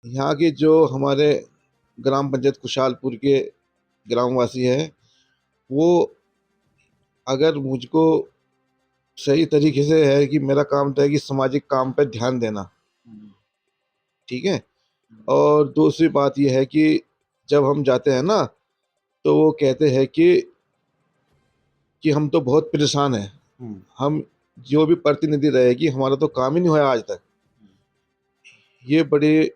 यहाँ के जो हमारे ग्राम पंचायत खुशहालपुर के ग्रामवासी हैं, वो अगर मुझको सही तरीके से है कि मेरा काम तो है कि सामाजिक काम पे ध्यान देना, ठीक है। और दूसरी बात ये है कि जब हम जाते हैं ना, तो वो कहते हैं कि हम तो बहुत परेशान हैं, हम जो भी प्रतिनिधि रहे कि हमारा तो काम ही नहीं हुआ आज तक। ये बड़ी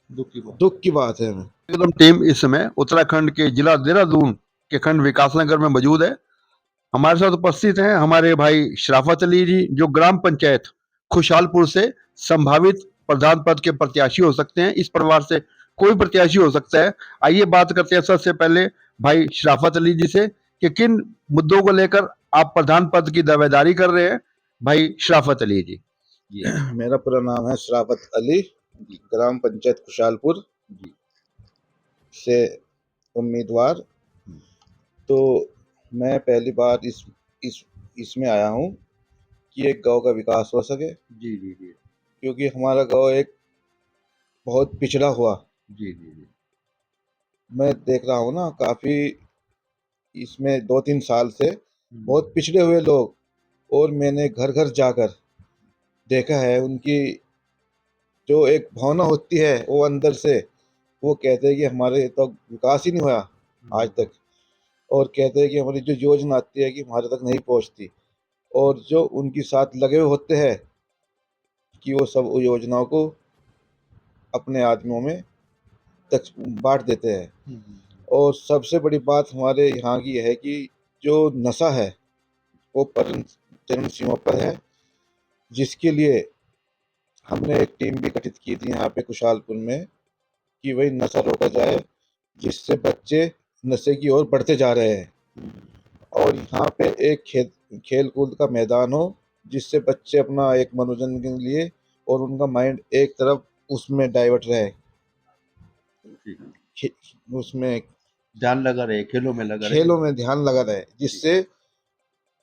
दुख की बात है। एकदम टीम इस समय उत्तराखंड के जिला देहरादून के खंड विकास नगर में मौजूद है। हमारे साथ उपस्थित हैं हमारे भाई शराफत अली जी, जो ग्राम पंचायत खुशहालपुर से संभावित प्रधान पद के प्रत्याशी हो सकते हैं। इस परिवार से कोई प्रत्याशी हो सकता है। आइए बात करते हैं सबसे पहले भाई शराफत अली जी से कि किन मुद्दों को लेकर आप प्रधान पद की दावेदारी कर रहे हैं। भाई शराफत अली जी। मेरा पूरा नाम है शराफत अली, ग्राम पंचायत खुशहालपुर से उम्मीदवार। तो मैं पहली बार इसमें आया हूँ कि एक गांव का विकास हो सके। जी जी जी क्योंकि हमारा गांव एक बहुत पिछड़ा हुआ। जी जी जी मैं देख रहा हूँ ना, काफी इसमें 2-3 साल से बहुत पिछड़े हुए लोग, और मैंने घर घर जाकर देखा है उनकी जो एक भावना होती है वो अंदर से, वो कहते हैं कि हमारे तो विकास ही नहीं हुआ आज तक, और कहते हैं कि हमारी जो योजना आती है कि हमारे तक नहीं पहुंचती, और जो उनके साथ लगे हुए होते हैं कि वो सब योजनाओं को अपने आदमियों में तक बांट देते हैं। और सबसे बड़ी बात हमारे यहाँ की है कि जो नशा है वो चरम सीमा पर है, जिसके लिए हमने एक टीम भी गठित की थी यहाँ पे खुशहालपुर में कि वही नशा रोका जाए, जिससे बच्चे नशे की ओर बढ़ते जा रहे हैं। और यहाँ पे एक खेल कूद का मैदान हो, जिससे बच्चे अपना एक मनोरंजन के लिए और उनका माइंड एक तरफ उसमें डाइवर्ट रहे, उसमें ध्यान लगा रहे, खेलों में लगा रहे। खेलों में ध्यान लगा रहे, जिससे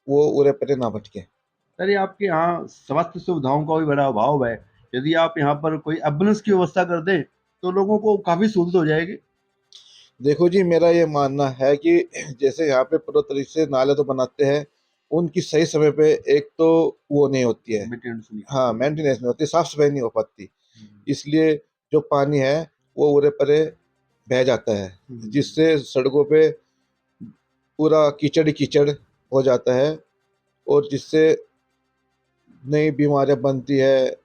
वो उरे परे ना भटके। अरे आपके यहाँ स्वास्थ्य सुविधाओं का भी बड़ा अभाव है। यदि आप यहाँ पर कोई एम्बुलेंस की व्यवस्था कर दें तो लोगों को काफी सहूलत हो जाएगी। देखो जी, मेरा ये मानना है कि जैसे यहाँ पे पूरे तरीके से नाले तो बनाते हैं, उनकी सही समय पे एक तो वो नहीं होती है, हाँ, मेंटेनेंस नहीं होती, साफ सफाई नहीं हो पाती। इसलिए जो पानी है वो उरे परे बह जाता है, जिससे सड़कों पे पूरा कीचड़ ही कीचड़ हो जाता है, और जिससे नई बीमारियां बनती है,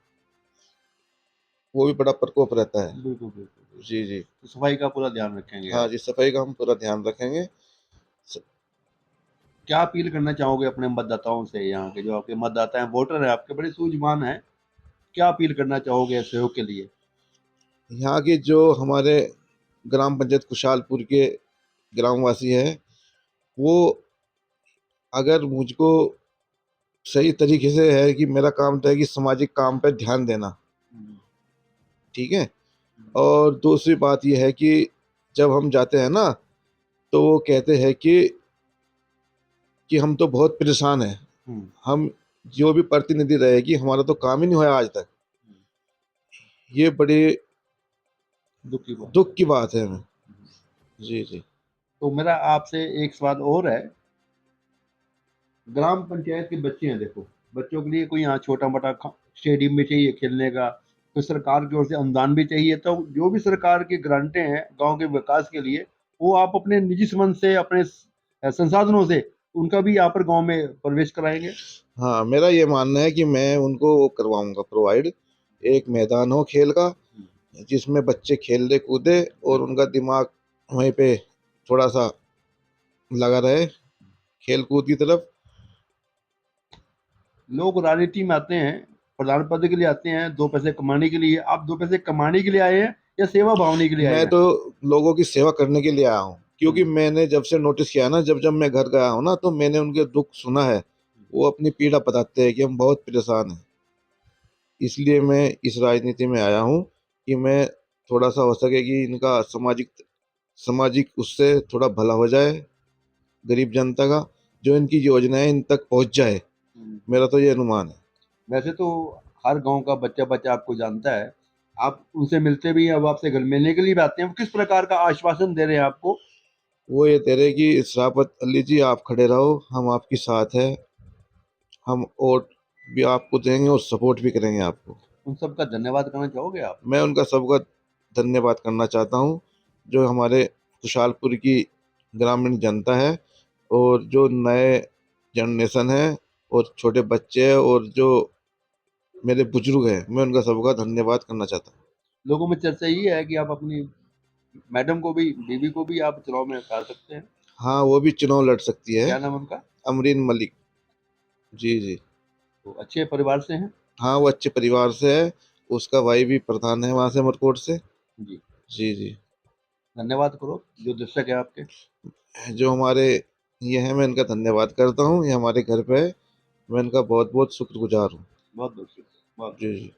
वो भी बड़ा प्रकोप रहता है। बिल्कुल बिल्कुल। जी जी। तो सफाई का पूरा ध्यान रखेंगे हाँ आप। जी, सफाई का हम पूरा ध्यान रखेंगे। क्या अपील करना चाहोगे अपने मतदाताओं से? यहाँ के जो आपके मतदाता हैं, वोटर हैं आपके, बड़े सूझवान हैं। क्या अपील करना चाहोगे सहयोग के लिए? यहाँ के जो हमारे ग्राम पंचायत खुशहालपुर के ग्रामवासी हैं, वो अगर मुझको सही तरीके से है कि मेरा काम तो है कि सामाजिक काम पे ध्यान देना, ठीक है। और दूसरी बात यह है कि जब हम जाते हैं ना, तो वो कहते हैं कि हम तो बहुत परेशान हैं, हम जो भी प्रतिनिधि रहे कि हमारा तो काम ही नहीं हुआ आज तक। ये बड़ी दुख की बात है। जी जी। तो मेरा आपसे एक सवाल और है। ग्राम पंचायत के बच्चे हैं, देखो, बच्चों के लिए कोई यहाँ छोटा मोटा स्टेडियम भी चाहिए खेलने का, तो सरकार की ओर से अनुदान भी चाहिए। तो जो भी सरकार की ग्रांटें हैं गांव के विकास के लिए, वो आप अपने निजी संबंध से, अपने संसाधनों से उनका भी यहाँ पर गांव में प्रवेश कराएंगे। हाँ, मेरा ये मानना है कि मैं उनको वो करवाऊंगा प्रोवाइड, एक मैदान हो खेल का, जिसमें बच्चे खेलने कूदे और उनका दिमाग वहीं पे थोड़ा सा लगा रहे खेल कूद की तरफ। लोग राजनीति में आते हैं, प्रधान पद के लिए आते हैं दो पैसे कमाने के लिए। आप दो पैसे कमाने के लिए आए हैं या सेवा भावने के लिए आए मैं हैं? तो लोगों की सेवा करने के लिए आया हूँ, क्योंकि मैंने जब से नोटिस किया ना, जब जब मैं घर गया हूँ ना, तो मैंने उनके दुख सुना है। वो अपनी पीड़ा बताते हैं कि हम बहुत परेशान हैं। इसलिए मैं इस राजनीति में आया हूँ कि मैं थोड़ा सा हो सके कि इनका सामाजिक सामाजिक उससे थोड़ा भला हो जाए, गरीब जनता का जो इनकी योजनाएं इन तक पहुंच जाए। मेरा तो ये अनुमान है। वैसे तो हर गांव का बच्चा बच्चा आपको जानता है। आप उनसे मिलते भी हैं, अब आपसे घर मिलने के लिए भी आते हैं, वो किस प्रकार का आश्वासन दे रहे हैं आपको? वो ये दे रहे कि शराफत अली जी आप खड़े रहो, हम आपके साथ है, हम वोट भी आपको देंगे और सपोर्ट भी करेंगे आपको। उन सबका धन्यवाद करना चाहोगे आप? मैं उनका सबका धन्यवाद करना चाहता हूँ, जो हमारे खुशहालपुर की ग्रामीण जनता है और जो नए जनरेशन है और छोटे बच्चे हैं और जो मेरे बुजुर्ग हैं, मैं उनका सबका धन्यवाद करना चाहता हूँ। लोगों में चर्चा ये है कि आप अपनी मैडम को भी, बीवी को भी आप चुनाव में उतार सकते हैं। हाँ, वो भी चुनाव लड़ सकती है। क्या नाम है उनका? अमरीन मलिक। जी जी। तो अच्छे परिवार से हैं? हाँ, वो अच्छे परिवार से है, उसका भाई भी प्रधान है वहाँ से अमरकोट से। जी। जी जी। धन्यवाद करो जो दर्शक है आपके। जो हमारे ये है, मैं इनका धन्यवाद करता हूँ, ये हमारे घर पे है, मैं इनका बहुत बहुत शुक्रगुजार हूँ। बहुत बहुत शुक्रिया, बहुत। जी जी।